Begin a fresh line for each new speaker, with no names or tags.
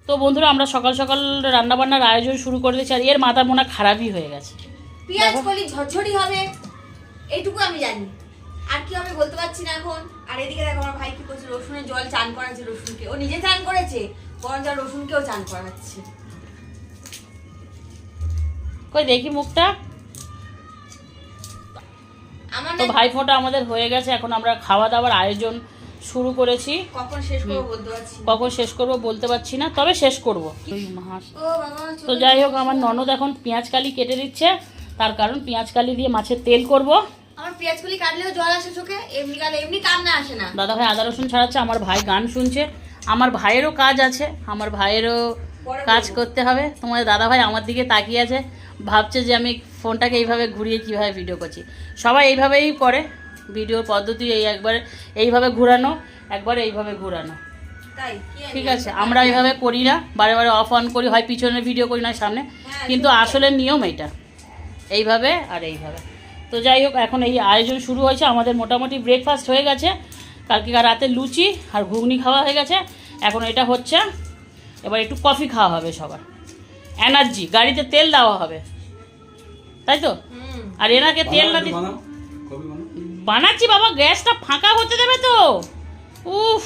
তো বন্ধুরা আমরা সকাল সকাল রান্নাবান্নার আয়োজন শুরু করে দিয়েছি, আর এর মাথা মোনা খারাপই হয়ে গেছে।
পেঁয়াজ কলি ঝরঝরি হবে এইটুকু আমি জানি, আর কি হবে বলতে পারছি না এখন। আর এদিকে দেখো আমার ভাই কি করছে, রসুনের জল চান করাচ্ছে রসুনকে। ও নিজে চান করেছে, বরঞ্চ রসুনকেও চান করাচ্ছে।
কই দেখি মুখটা। তো ভাইফোঁটা আমাদের হয়ে গেছে, এখন আমরা খাওয়া দাওয়ার আয়োজন শুরু করেছি।
কখন শেষ করবো বলতে পারছি না।
কখন শেষ করবো বলতে পারছি না, তবে শেষ করব।
ও বাবা,
তো যাই হোক, আমার ননদ এখন পেঁয়াজ কালি কেটে দিচ্ছে, তার কারণ পেঁয়াজ কালি দিয়ে মাছের তেল করব।
আমার পেঁয়াজ কলি কাটলেও জল আসে চোখে, এমনি কালে এমনি কান্না আসে না।
দাদা ভাই আদা রসুন ছাড়াচ্ছে, আমার ভাই গান শুনছে। আমার ভাইয়েরও কাজ আছে, আমার ভাইয়েরও কাজ করতে হবে। তোমার দাদা ভাই আমার দিকে তাকিয়ে আছে, ভাবছে যে আমি ফোনটাকে এইভাবে ঘুরিয়ে কীভাবে ভিডিও করছি। সবাই এইভাবেই করে, ভিডিওর পদ্ধতি একবার এইভাবে ঘোরানো, একবার এইভাবে ঘোরানো,
তাই
ঠিক আছে। আমরা এইভাবে করি না, বারে বারে অফ অন করি, হয় পিছনে ভিডিও করি না সামনে, কিন্তু আসলে নিয়ম এইটা, এইভাবে আর এইভাবে। তো যাই হোক, এখন এই আয়োজন শুরু হয়েছে। আমাদের মোটামুটি ব্রেকফাস্ট হয়ে গেছে, কালকে রাতে লুচি আর ঘুগনি খাওয়া হয়ে গেছে। এখন এটা হচ্ছে, এবার একটু কফি খাওয়া হবে সবার, এনার্জি, গাড়িতে তেল দেওয়া হবে, তাই তো। আর এনাকে তেল না বানাচ্ছি বাবা, গ্যাসটা ফাঁকা হতে দেবে তো। উফ